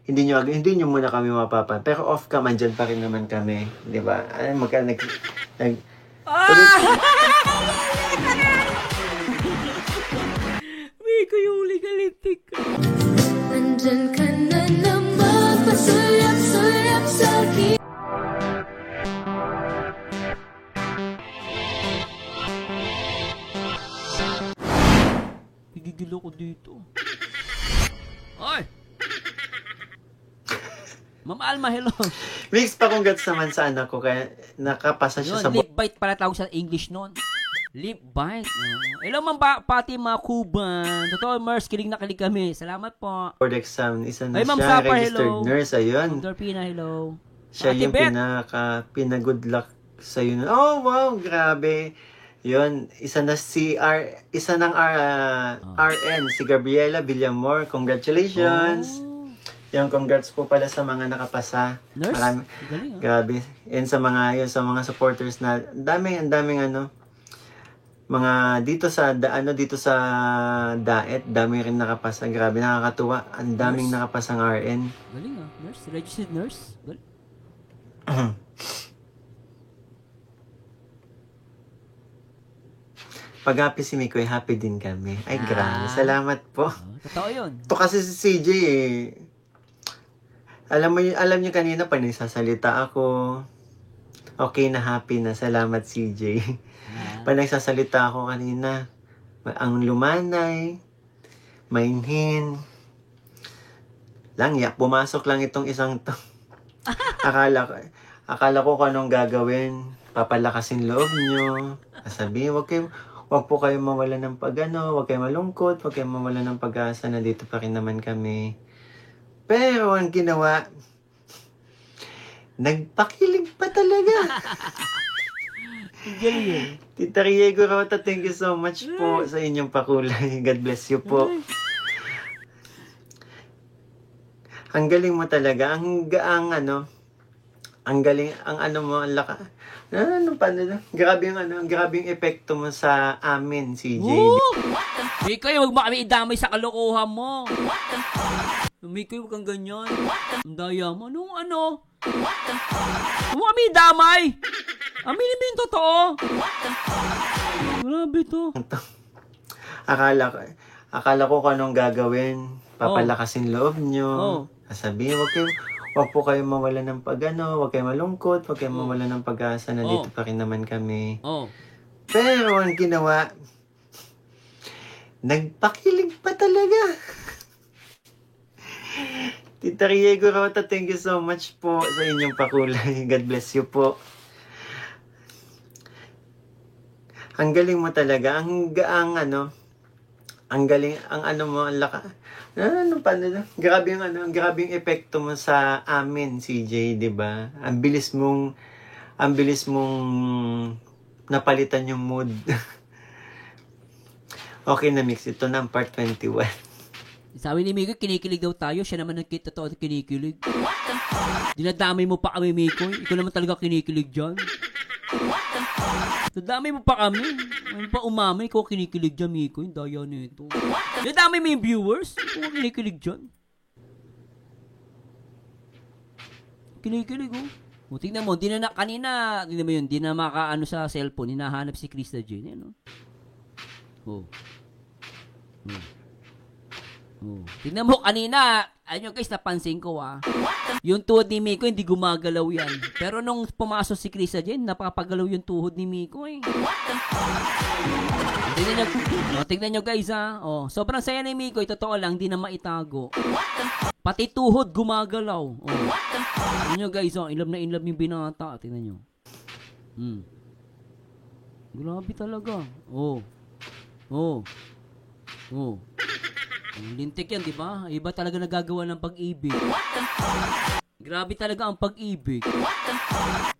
Hindi nyo muna kami mapapan. Pero off cam, andyan pa rin naman kami. Di ba? Ay, Miko, yung huli galitik ka. Nandyan ka na naman, pasulap-sulap sa akin. Gigigil ako dito. Oy! Ma'am Alma, hello. Mix pa congrats naman sa anak ko. Kaya nakapasa siya Yun, sa lip bite pala tawag sa English nun. Lip bite. Hello, Ma'am Pati mga Kuban. Totoo, Mers, kilig na kilig kami. Salamat po. board exam. Isa na Ay, Ma'am siya. Sapa, Registered hello. nurse. Ayun. Ma'am Dorpina, hello. Siya Ate yung Beth. pina-good luck sa yun. Oh, wow, grabe. Yun, isa ng RN, si Gabriela Villamor. Congratulations. Oh. Yung congrats po pala sa mga nakapasa. Nurse? Marami, Galing, ah. grabe. Yan sa mga supporters na ang daming mga dito sa Daet, dami rin nakapasa. Grabe, nakakatuwa. Ang daming Nurse? nakapasang RN. Galing ah. Nurse? Registered nurse? Galing. Pag happy si Mikoy, happy din kami. Ay, grabe. Ah. Salamat po. Totoo yun. Ito kasi si CJ eh. Alam niyo kanina pa nagsasalita ako. Okay na, happy na. Salamat CJ. Pag nagsasalita ako kanina, ang lumanay, mainhin. Pumasok lang itong isang to. Akala ko kung anong gagawin. Papalakasin loob nyo. Sabihin, wag po kayo mawala ng wag kayo malungkot, wag kayo mawala ng pag-asa, nandito pa rin naman kami. Pero ang ginawa, nagpakilig pa talaga. Galing yun. Tita Riego Rota, thank you so much po sa inyong pakulay. God bless you po. Ang galing mo talaga. Ang galing, ang laka. Grabe yung epekto mo sa amin, CJ. Mikoy, huwag mo kami idamay sa kalokohan mo. Mikoy, huwag kang ganyan. Ang daya mo. Huwag mo kami idamay. Aminin mo yung totoo. Grabe to. Akala ko kung anong gagawin. Papalakasin loob nyo. Sabihin, wag po kayo mawala ng wag kayo malungkot, wag kayo mawala ng pag-asa, nandito pa rin naman kami. Pero ang ginawa, nagpakilig pa talaga. Tita Riego Rota, thank you so much po sa inyong pakulay. God bless you po. Ang galing mo talaga. Ang galing, ang laka. Grabe yung epekto mo sa amin, CJ, 'di ba? Ang bilis mong napalitan yung mood. Okay na, Mix. Ito na ang part 21. Sabi ni Mikoy, kinikilig daw tayo. Siya naman nagkita to at kinikilig. Dinadamay mo pa kami, Mikoy. Ikaw naman talaga kinikilig dyan. Dinadamay mo pa kami. Ano pa umamay, ikaw kinikilig dyan, Mikoy. Daya nito. Dinadamay mo yung viewers. Ikaw kinikilig dyan. Kinikilig, oh. O, tingnan mo, kanina, tingnan mo yun, di na makaano sa cellphone, hinahanap si Krista Jane, ano? Oh. Tingnan mo kanina, ayun guys, napansin ko yung tuhod ni Miko hindi gumagalaw yan. Pero nung pumasok si Krista Jane, napapagalaw yung tuhod ni Miko eh. Tingnan nyo guys sobrang saya ni Miko, totoo lang, hindi na maitago. Pati tuhod gumagalaw. Tingnan nyo guys, in love yung binata. Tingnan nyo. Grabe talaga. Lintik yan, di ba? Iba talaga nagagawa ng pag-ibig. Grabe talaga ang pag-ibig.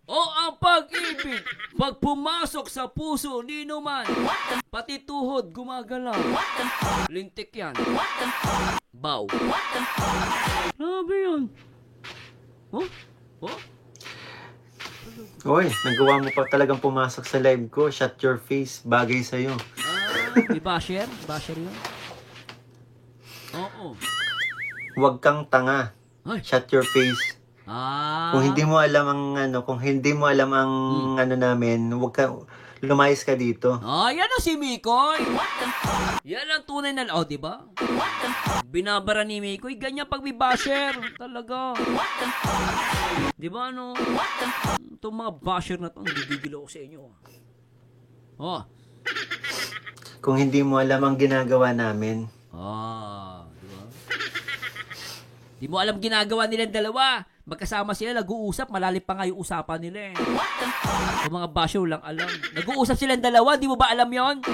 Ang pag-ibig! Pag pumasok sa puso, nino man, pati tuhod gumagalaw. Lintik yan. Bow. Grabe yan. Oy, nagawa mo pa talagang pumasok sa live ko. Shut your face. Bagay sa'yo. Di basher? Basher yun? Oo. huwag kang tanga. Ay. Shut your face. Kung hindi mo alam ang ano namin, huwag ka, lumayas ka dito. Yan ang si Mikoy. Yan ang tunay na, di ba? Binabara ni Mikoy, ganyan pag may basher. Talaga. Di ba, ano? Itong mga basher na to, gigigil ako sa inyo. Kung hindi mo alam ang ginagawa namin. Di ba? Di mo alam ginagawa nilang dalawa. Magkasama sila, nag-uusap, malalim pa nga yung usapan nila eh. Yung mga basyo lang alam. Nag-uusap silang dalawa, di mo ba alam yon?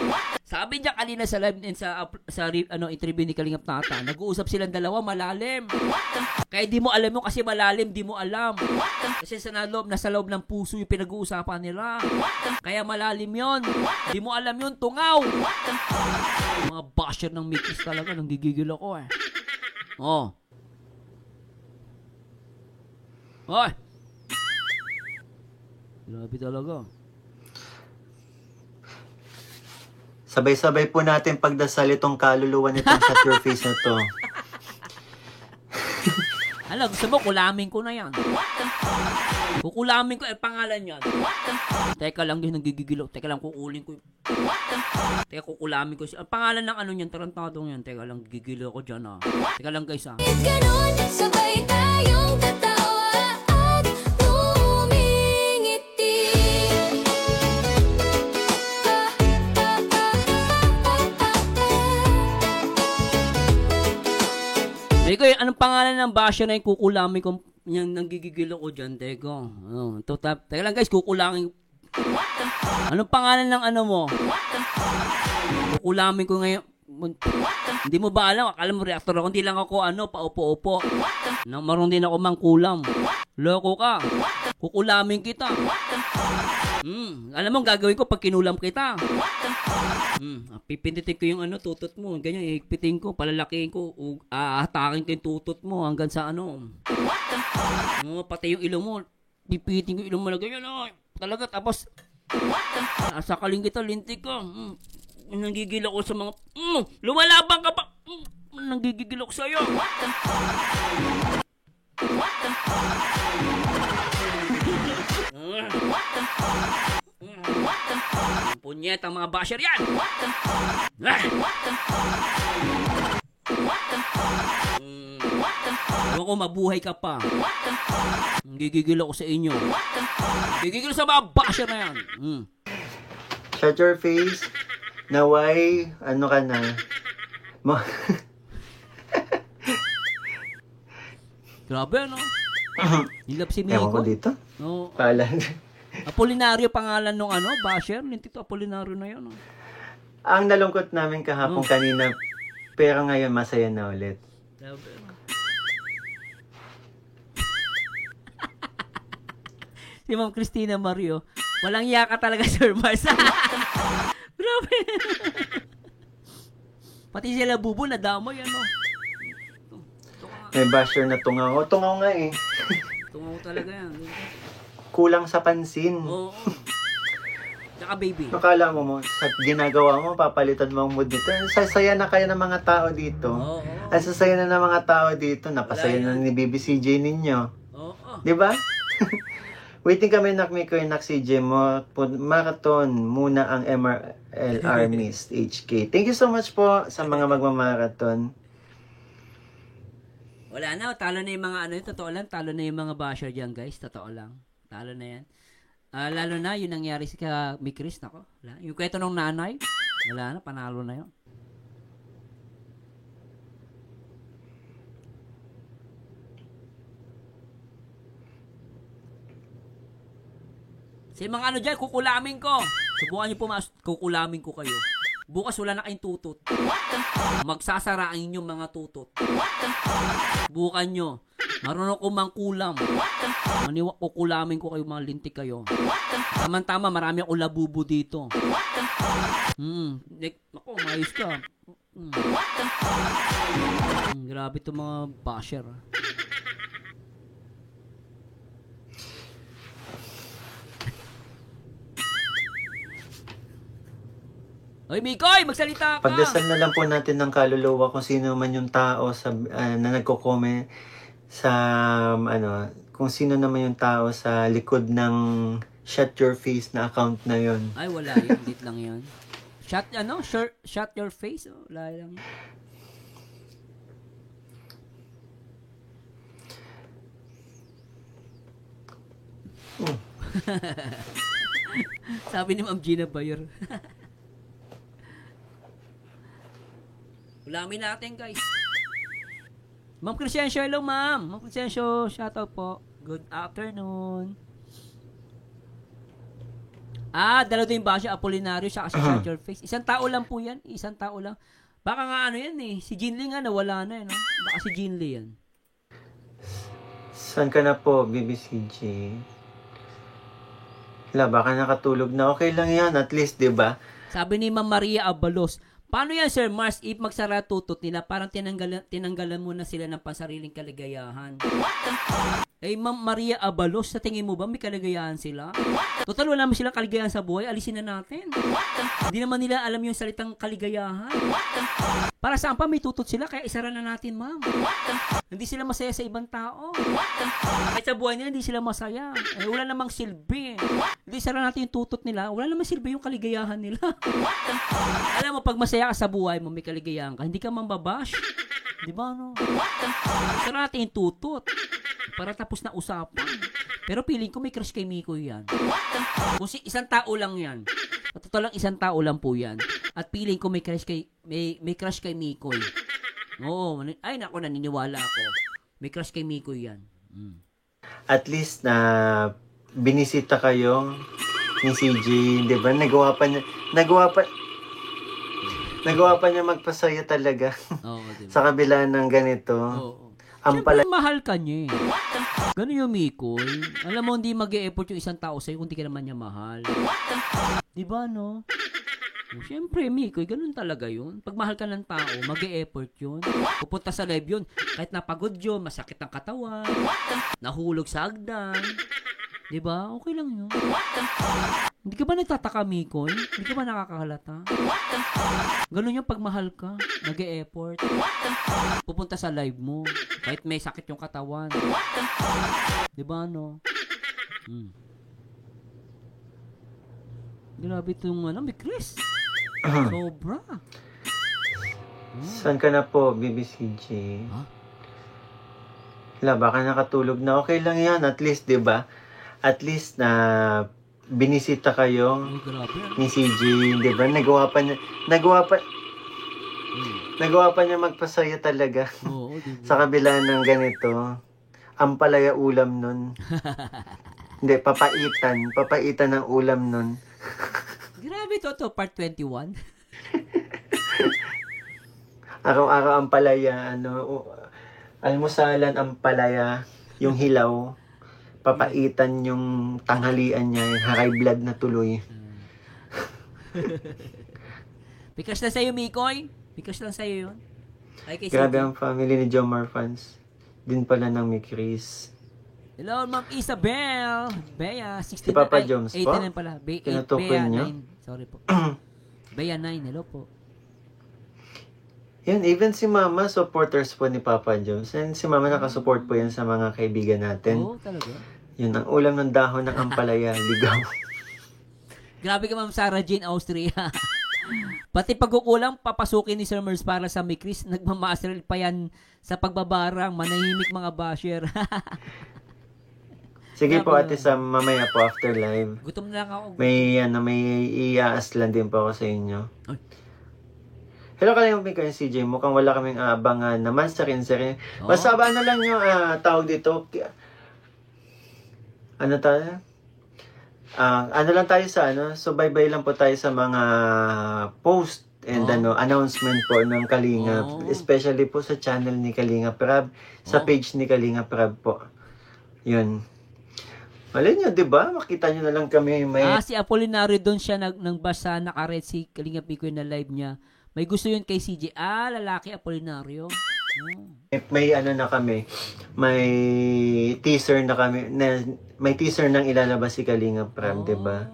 Sabi niya kanina sa live sa interview ni Kalingap Tata, nag-uusap silang dalawa, malalim. Kaya di mo alam yun kasi malalim, di mo alam. Kasi nasa loob ng puso yung pinag-uusapan nila. Kaya malalim yon. Di mo alam yun, tungaw. Yung mga basher ng Mikis talaga, nang gigigil ako eh. Hoy! Grabe talaga. Sabay-sabay po natin pagdasal itong kaluluwa nitong shut your face na to. Alam, gusto mo, kulamin ko na yan. Kukulamin ko, pangalan yan. Teka lang, din nagigigilo. Teka lang, kukulin ko. Teka, kukulamin ko. Ang pangalan ng ano yan, tarantadong yan. Teka lang, gigilo ko dyan Teka lang guys Ganon, sabay tayong tatawa at umingiti. Teka, anong pangalan ng basya na yung kukulamin ko? Yan, nanggigigilo ko dyan. Teka. Teka lang guys, kukulangin. Anong pangalan ng ano mo? Kukulamin ko ngayon. Hindi mo ba alam? Akala mo reactor ako. Hindi lang ako paupo-upo. Marunong din ako mangkulam. Loko ka. Kukulamin kita. Alam mo, gagawin ko pag kinulam kita. Pipinditin ko yung tutot mo. Ganyan, higpitin ko, palalakihin ko. Ahatakin ko yung tutot mo hanggang sa pati yung ilong mo. Pipitin ko yung ilong mo na ganyan. Talaga, tapos sakaling kita, lintik ko. Nanggigil ako sa mga... lumalaban ka pa! Nanggigil ako sa'yo! Punyet ang mga basher yan! Ewan ko, mabuhay ka pa. Nanggigil ako sa inyo. Nanggigil sa mga basher na yan. Shut your face. Naway, ano ka na? Grabe, Nilap si Miko. Ewan ko dito. No. Pala. Apolinario pangalan nung basher. Nintito Apolinario na yun. Ang nalungkot namin kahapon kanina, pero ngayon masaya na ulit. Grabe, Si Ma'am Christina Mario, walang yaka talaga, Sir Mars. Grabe. Pati sila bubo na damay, May basher na tungaw. Tungaw nga eh. Tungaw talaga yan. Kulang sa pansin. Oo. Tsaka baby. Akala mo, sa ginagawa mo, papalitan mo ang mood dito. Sasaya na kayo ng mga tao dito. Oo. Ang sasaya na ng mga tao dito. Napasaya na ni BBCJ ninyo. Oo. Di ba? Waiting kami Mikoy CJ mo. Marathon muna ang MRLR Mist HK. Thank you so much po sa mga magmamarathon. Wala na, talo na yung mga totoo lang, talo na yung mga basher dyan, guys. Totoo lang. Talo na yan. Lalo na, yung nangyari sa Mikris, nako. Yung kwento ng nanay, wala na, panalo na yun. Sa mga dyan, kukulamin ko. Subukan nyo pumasok, kukulamin ko kayo. Bukas wala na kayong tutot. Magsasara ang inyong mga tutot. Bukan nyo. Marunong ko mangkulam. Kukulamin ko kayo, mga lintik kayo. Tama-tama, marami akong labubo dito. Ako, mayos ka. Grabe itong mga basher. Oy, Mikoy, magsalita ka! Pagdasal na lang po natin ng kaluluwa kung sino man yung tao na nagko-comment sa, kung sino naman yung tao sa likod ng Shut Your Face na account na yon. Ay, wala yun. Lit lang yun. Shut your face? Oh, wala lang. Sabi ni Ma'am Gina Bayer. Ulamin natin, guys. Ma'am Crescencio, hello, ma'am. Ma'am Crescencio, shoutout po. Good afternoon. Dalawa yung basyo, Apolinario, siya kasi Shut Your Face. Isang tao lang po yan. Isang tao lang. Baka nga ano yan eh. Si Jinli nga nawala na eh. No? Baka si Jinli yan. Saan ka na po, BBCG? Wala, baka nakatulog na. Okay lang yan, at least, di ba? Sabi ni Ma'am Maria Abalos, paano yan, Sir Mars, if magsara tutot nila, parang tinanggalan mo na sila ng pansariling kaligayahan. Ma'am Maria Abalos, sa tingin mo ba may kaligayahan sila? Total, wala naman silang kaligayahan sa buhay, alisin na natin. Hindi naman nila alam yung salitang kaligayahan. Para saan pa may tutot sila, kaya isara na natin, ma'am. Hindi sila masaya sa ibang tao. Kahit sa buhay nila, hindi sila masaya. Wala namang silbi. Hindi isara natin yung tutot nila, wala namang silbi yung kaligayahan nila. Alam mo, pag masaya ka sa buhay mo, may kaligayahan ka, hindi ka mambabash. Di ba, no? Isara natin yung tutot. Para tapos na usapan. Pero feeling ko may crush kay Mikoy yan. Kung isang tao lang yan. Totoo lang, isang tao lang po yan. At feeling ko may crush kay Mikoy. Oo. Ay, naku, naniniwala ako. May crush kay Mikoy yan. At least na binisita kayo ni CJ, di ba? Nagawa pa niya magpasaya talaga. Oo, diba? Sa kabila ng ganito. Oo. Ang Siyempre, mahal ka niya eh. Ganun yung Mikoy. Alam mo, hindi mag-e-effort yung isang tao sa'yo kung di ka naman niya mahal. Diba, no? Siyempre, Mikoy, ganun talaga yun. Pag mahal ka ng tao, mag-e-effort yun. Pupunta sa live yun. Kahit napagod yun, masakit ang katawan, nahulog sa hagdan. Diba? Okay lang yun. Hindi ka ba nagtataka, Mikoy? Hindi ka ba nakakahalata? Ganun yung pagmahal ka. Nag-e-effort. Pupunta sa live mo. Kahit may sakit yung katawan. Diba, no? Grabe itong, may Chris. Sobra. Saan ka na po, BBCG? Huh? Wala, baka nakatulog na. Okay lang yan, at least, di ba? At least na binisita kayo Ay, grabe. ni CJ, di ba? Nagawa pa niya magpasaya talaga. Oo, diba? Sa kabila ng ganito. Ang palaya ulam nun. Hindi, papaitan ng ulam nun. Grabe to, part 21. Araw-araw ang palaya, almusalan ang palaya, yung hilaw, papaitan yung tanghalian niya, yung high blood na tuloy. Bikas lang sa'yo, Mikoy. Bikas lang sa'yo yun. Ay, kay Grabe Cindy. ang family ni Jomar fans. Din pala ng may Chris. Hello, Ma'am Isabel. Bea, 69. Si Papa ay, Jones 89 po? pala. Tinutukoy Bea niyo? 9. Sorry po. Bea 9. Hello po. Yan, even si Mama, supporters po ni Papa Jones. And si Mama nakasupport po yan sa mga kaibigan natin. Oo, talaga. Yun, ang ulam ng dahon ng ampalaya, ligaw. Grabe ka, Ma'am Sarah Jane Austria. Pati pagkukulang, papasukin ni Sir Mers para sa Mikris. Nagmamasteral pa yan sa pagbabarang. Manahimik mga basher. Sige po, Grabe ate Sam, mamaya po after live. Gutom na lang ako. May iaaslan din po ako sa inyo. Ay. Hello kayo kayo CJ, mukhang wala kaming aabangan naman sa rin. Oo. Basta ba lang yung tawag dito? Ano tayo? Ano lang tayo sa subaybay lang po tayo sa mga post and announcement po ng Kalinga, especially po sa channel ni Kalinga Prab, sa page ni Kalinga Prab po. Yun. Malay nyo, di ba? Makita nyo na lang kami may... Si Apolinario doon siya nang basa nakaret si Kalinga Picoy na live niya. May gusto yun kay CJ. Lalaki Apolinario. May na kami. May teaser na kami. May teaser nang ilalabas si Kalinga Prab, di ba?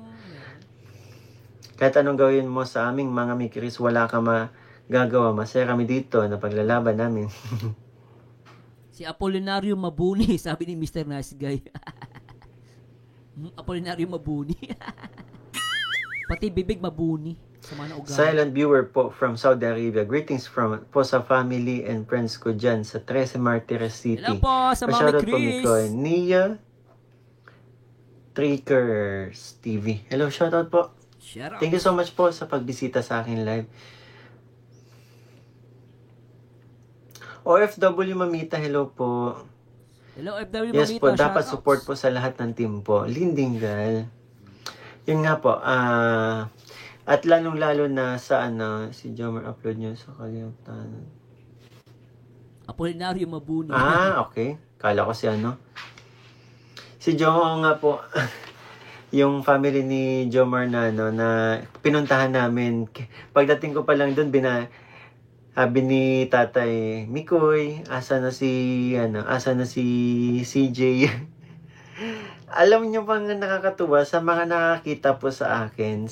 Kahit anong gawin mo sa aming mga Mikiris, wala ka magagawa. Masaya kami dito na paglalaban namin. Si Apolinario Mabuni, sabi ni Mr. Nice Guy. Apolinario Mabuni. Pati bibig mabuni sa mga naugali. Silent viewer po from Saudi Arabia. Greetings po sa family and friends ko dyan sa 13 Martires City. Hello po sa Mami Pa-shoutout po, Chris. Mikoy. Nia Trickers TV. Hello, shoutout po. Shout out. Thank you so much po sa pagbisita sa akin live. OFW Mamita, hello po. Hello, FW Yes Mamita. po, dapat shoutouts. support po sa lahat ng team po. Lindingal. Yun nga po, at lalong-lalo na sa si Jomer upload nyo sa kalimutan. Apolinario Mabuni. Okay. Kala ko si Jomer nga po, yung family ni Jomar na pinuntahan namin. Pagdating ko pa lang doon, sabi ni Tatay Mikoy, asa na si CJ. Alam niyo bang nakakatuwa sa mga nakakita po sa akin,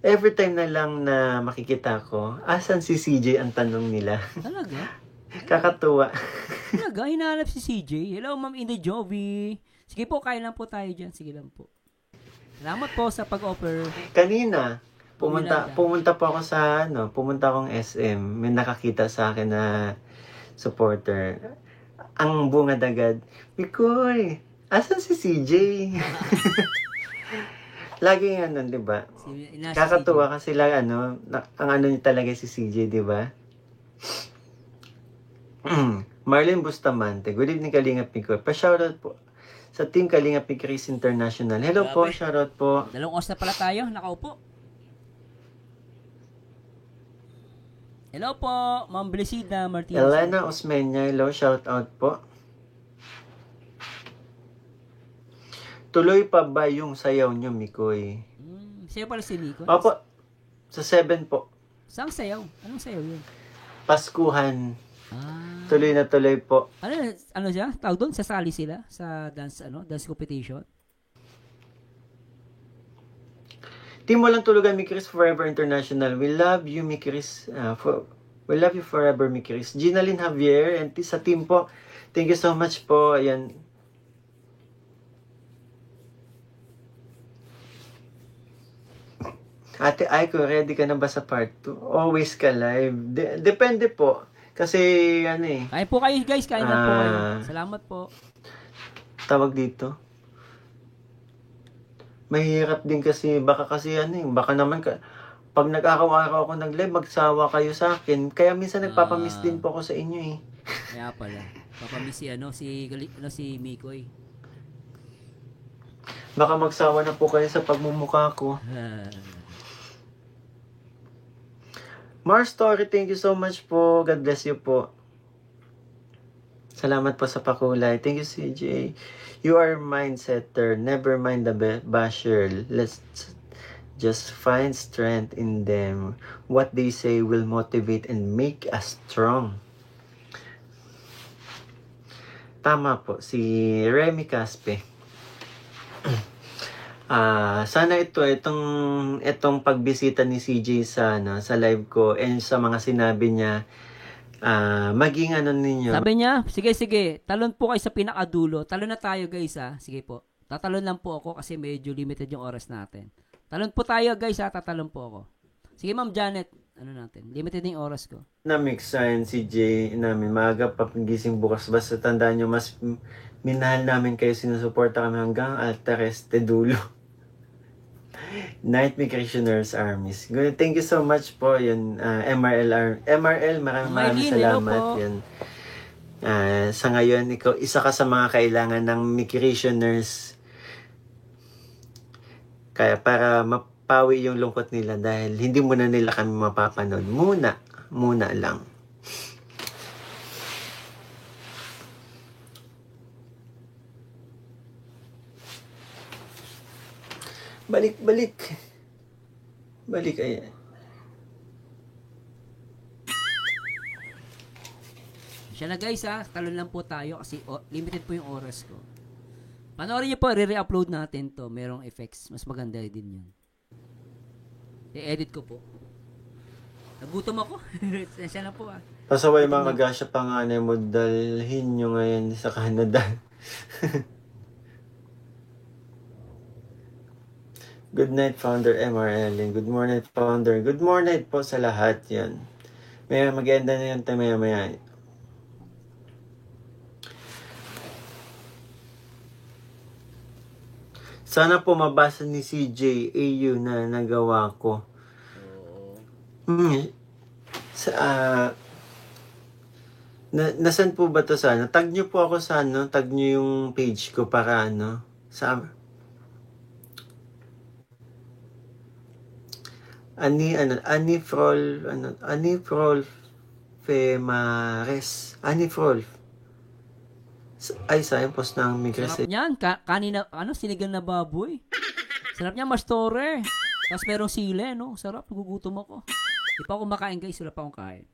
every time na lang na makikita ko, asan si CJ ang tanong nila. Talaga? Kakatuwa. Talaga? Hinahanap si CJ. Hello, Ma'am Inday Jovi. Sige po, kaya lang po tayo dyan. Sige lang po. Salamat po sa pag-offer. Kanina, pumunta po ako pumunta akong SM. May nakakita sa akin na supporter. Ang bungad agad, Mikoy, asan si CJ? Laging di ba? Kakatuwa kasi lang ang niya talaga si CJ, di ba? Marlene Bustamante, good evening Kalingap Mikoy. Pa-shoutout po sa team Kalingap Mikris International. Hello po, shoutout po. Dalawang oras na pala tayo, nakaupo. Hello po, Ma'am Blisida Martinez. Elena Osmeña, hello, shoutout po. Tuloy pa ba yung sayaw nyo, Mikoy? Sayaw pala si Nico. Opo, sa 7 po. Saan sayaw? Anong sayaw yun? Paskuhan. Tuloy na tuloy po. Ano siya? Tawag doon? Sasali sila sa dance competition? Team Walang Tulugan, Mikris Forever International. We love you, Mikris. We love you forever, Mikris. Ginalyn Javier, and sa team po, thank you so much po. Ayan. Ate Aiko, ready ka na ba sa part 2? Always ka live. Depende po. Kasi, Kain po kayo guys, kain lang po kayo. Salamat po. Tawag dito. Mahirap din kasi, baka naman, pag nag-araw-araw ako nag-live, magsawa kayo sa akin. Kaya minsan nagpapamiss din po ako sa inyo eh. Kaya pala. Papamiss si Mikoy. Baka magsawa na po kayo sa pagmumukha ko. Mars Story, thank you so much po. God bless you po. Salamat po sa pakulay. Thank you, CJ. You are mindsetter. Never mind the basher. Let's just find strength in them. What they say will motivate and make us strong. Tama po. Si Remy Caspe. Sana itong pagbisita ni CJ sa live ko and sa mga sinabi niya, maging ninyo. Sabi niya, sige, talon po kayo sa pinakadulo. Talon na tayo guys Sige po. Tatalon lang po ako kasi medyo limited yung oras natin. Talon po tayo guys tatalon po ako. Sige Ma'am Janet, limited yung oras ko. Na-mix si CJ namin, maaga pa gising bukas. Basta tandaan nyo, mas minahal namin kayo, sinusuporta kami hanggang Altares de Dulo. Night Migrationers Armies. Good. Thank you so much po. Yun, MRL, maraming salamat. Yan. Sa ngayon, ikaw, isa ka sa mga kailangan ng Migrationers. Kaya para mapawi yung lungkot nila dahil hindi muna nila kami mapapanood. Muna lang. Balik, ayan. Siya na guys talon lang po tayo kasi limited po yung oras ko. Panoorin niyo po, re-upload natin to. Merong effects. Mas maganda din yun. I-edit ko po. Nagutom ako. Sensya na po ah. Pasaway mga gasya panganay mo, dalhin nyo ngayon sa Canada. Good night, Founder MRL. Good morning, Founder. Good morning po sa lahat yan. May mag-enda na yan tayo maya. Sana po mabasa ni CJ AU na nagawa ko. Nasan po ba to sa ano? Tag nyo po ako sa ano? Tag nyo yung page ko para ano? Sa Ani Frol Femares. Ani Frol. Ay, sayang post ng migras. Sarap niyan. Kanina, sinigang na baboy. Sarap niyan, mastore. Tapos merong sile, no? Sarap, nagugutom ako. Di pa ako makain, guys. Wala pa akong kain.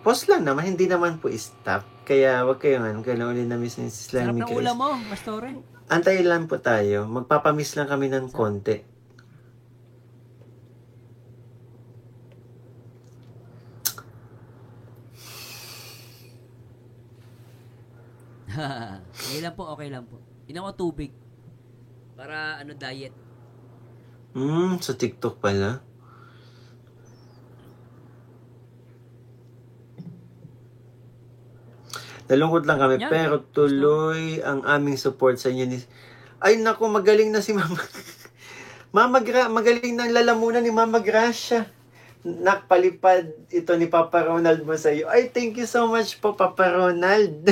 Post lang naman, hindi naman po stop. Kaya wag kayo nga, kailangan ulit na miss ni Slam Sarap ng migras. ulam mo, mastore. Antayin lang po tayo. Magpapamiss lang kami ng konti. Okay lang po, okay lang po. Inom ko tubig. Para diet. Sa TikTok pala. Nalungkot lang kami, Yan. pero tuloy ang aming support sa inyo. Ay naku, magaling na si Mama. Magaling na lalamunan ni Mama Gracia. Nakpalipad ito ni Papa Ronald mo sa iyo. Ay, thank you so much po, Papa Ronald.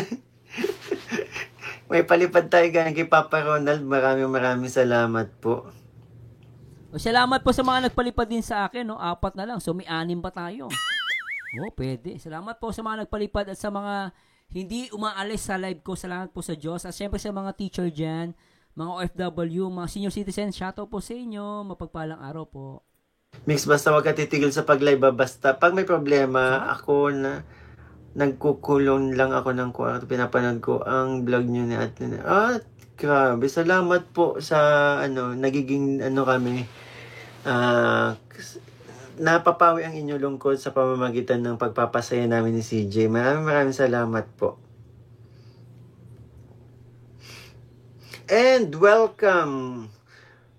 May palipad tayo ganyan kay Papa Ronald. Maraming salamat po. O, salamat po sa mga nagpalipad din sa akin, no? 4 na lang. So, may 6 pa tayo. Oh, pwede. Salamat po sa mga nagpalipad at sa mga hindi umaalis sa live ko. Salamat po sa Diyos. At syempre sa mga teacher dyan, mga OFW, mga senior citizen, shoutout po sa inyo. Mapagpalang araw po. Mix, basta wag ka titigil sa pag-live. Basta pag may problema, ako na nagkukulong lang ako ng kwarto. Pinapanood ko ang vlog nyo ni Ate. Grabe. Salamat po sa nagiging kami. Napapawi ang inyong lungkot sa pamamagitan ng pagpapasaya namin ni CJ. Maraming salamat po. And welcome.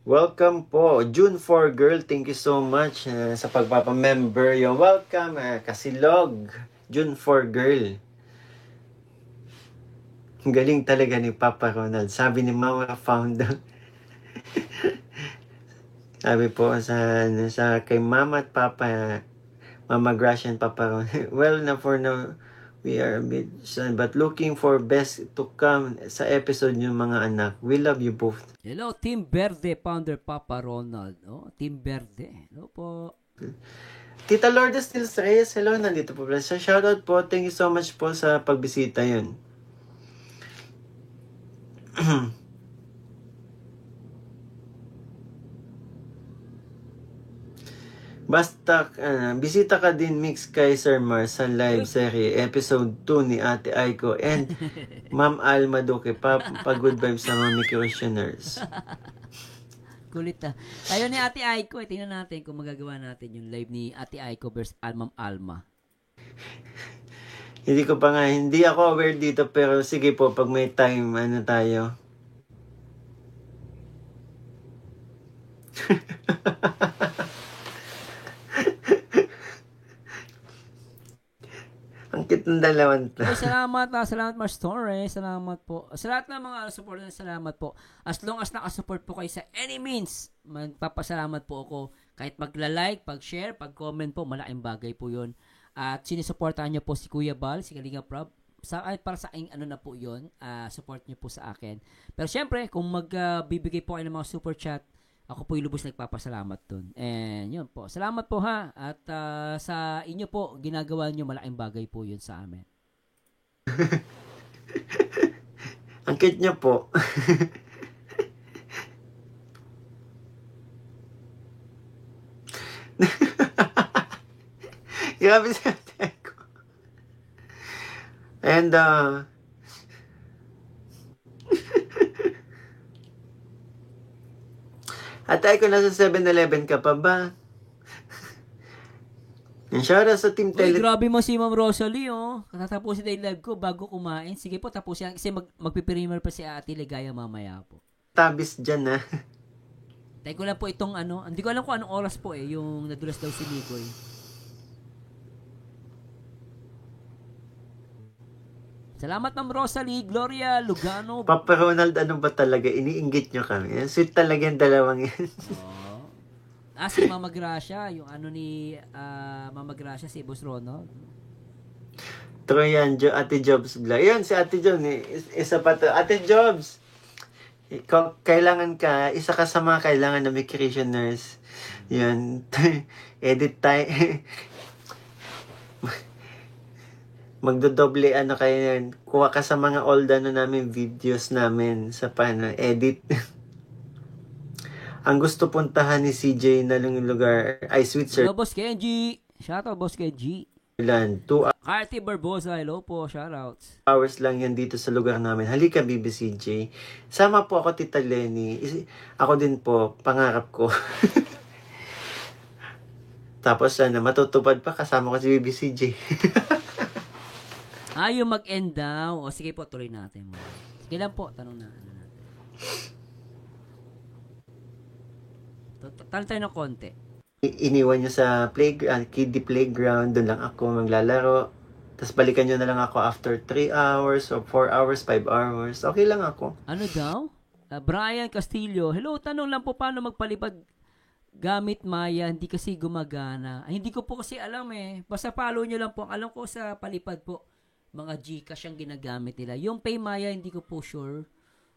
Welcome po. June 4 girl, thank you so much sa pagpapamember. You're welcome. Kasilog. June 4 girl. Ang galing talaga ni Papa Ronald. Sabi ni Mama Founder. Sabi po sa kay Mama at Papa, Mama Gracia and Papa Ronald. Well, for now, we are a bit sad, but looking for best to come sa episode yung mga anak. We love you both. Hello, Team Verde, Founder Papa Ronald. Oh, Team Verde. Hello po. Tita Lourdes Nils Reyes, hello, nandito po pala siya. Shoutout po, thank you so much po sa pagbisita yun. Basta, bisita ka din Mix kay Sir Mar sa live serie, episode 2 ni Ate Aiko and Ma'am Alma Duque, pa-good vibes sa mga Christianers. Kulit ah. Tayo ni Ate Aiko, tingnan natin kung magagawa natin yung live ni Ate Aiko versus Ma'am Alma. Hindi ako aware dito, pero sige po, pag may time, tayo. Ang cute ng dalawan to. Salamat Mars Torres. Salamat po. Sa lahat ng mga support, salamat po. As long as nakasupport po kayo sa any means, magpapasalamat po ako. Kahit magla-like, pag-share, pag-comment po, malaking bagay po yun. At sinusuportahan nyo po si Kuya Bal, si Kalinga Prab. Para sa aking na po yun, support nyo po sa akin. Pero syempre, kung magbibigay po kayo ng mga super chat, ako po yung lubos nagpapasalamat dun. And yun po. Salamat po ha. At sa inyo po, ginagawa nyo, malaking bagay po yun sa amin. Ang cute niya po. Grabe siya. Atay ko nasa 7-Eleven ka pa ba? Yung shoutout sa Team Uy, Tele. grabe mo si Ma'am Rosalie, oh. Tatapusin na yung live ko bago kumain. Sige po, tapusin. Kasi magpipirimer pa si Ate Ligaya mamaya po. Tabis dyan, ha? Tayo ko lang po itong ano. Hindi ko alam kung anong oras po eh. Yung nadulas daw si Nicoy. Salamat Ma'am Rosalie, Gloria, Lugano. Papa Ronald, ano ba talaga? Iniinggit nyo kami. Sweet talaga yung dalawang yan. Oh. Si Mama Gracia, yung ano ni Mama Gracia, si Boss Ronald. True yan, Ate Jobs vlog. Yun, si Ate Jobs. Isa pa to. Ate Jobs, kailangan ka, isa ka sa mga kailangan na vacationers. Yan. Edit tayo. Magdodoble ano kayo yan. Kuha ka sa mga old ano namin, videos namin sa paano, edit. Ang gusto puntahan ni CJ na yung lugar ay Hello, Boss Kenji. Shoutout, Boss Kenji. Switzerland. 2 Carty Barbosa, hello po. Shoutouts. hours lang yan dito sa lugar namin. Halika, BBCJ. Sama po ako, Tita Lenny. Ako din po, pangarap ko. Tapos, matutupad pa, kasama ko si BBCJ. Yung mag-end daw. O sige po, tuloy natin. Sige lang po, tanong na. Ano natin. Talo tayo ng konti. Iniwan nyo sa kiddie playground. Doon lang ako maglalaro. Tapos balikan nyo na lang ako after 3 hours or 4 hours, 5 hours. Okay lang ako. Ano daw? Brian Castillo. Hello, tanong lang po paano magpalipad gamit Maya. Hindi kasi gumagana. Hindi ko po kasi alam eh. Basta follow nyo lang po. Alam ko sa palipad po, mga Gcash ang ginagamit nila. Yung Pay Maya, hindi ko po sure.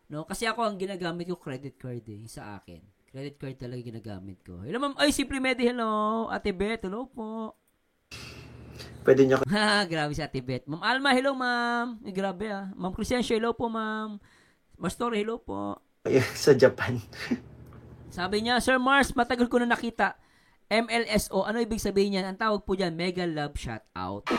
No? Kasi ako ang ginagamit ko credit card sa akin. Credit card talaga ginagamit ko. Hello, ma'am. Ay, Simply Medi, hello. Ate Beth, hello po. Pwede nyo Grabe si Ate Beth. Ma'am Alma, hello, ma'am. Grabe ah. Ma'am Crescencio, hello po, ma'am. Mastor, hello po. sa Japan. Sabi niya, Sir Mars, matagal ko na nakita. MLSO, ano ibig sabihin niyan? Ang tawag po dyan, Mega Love Shoutout.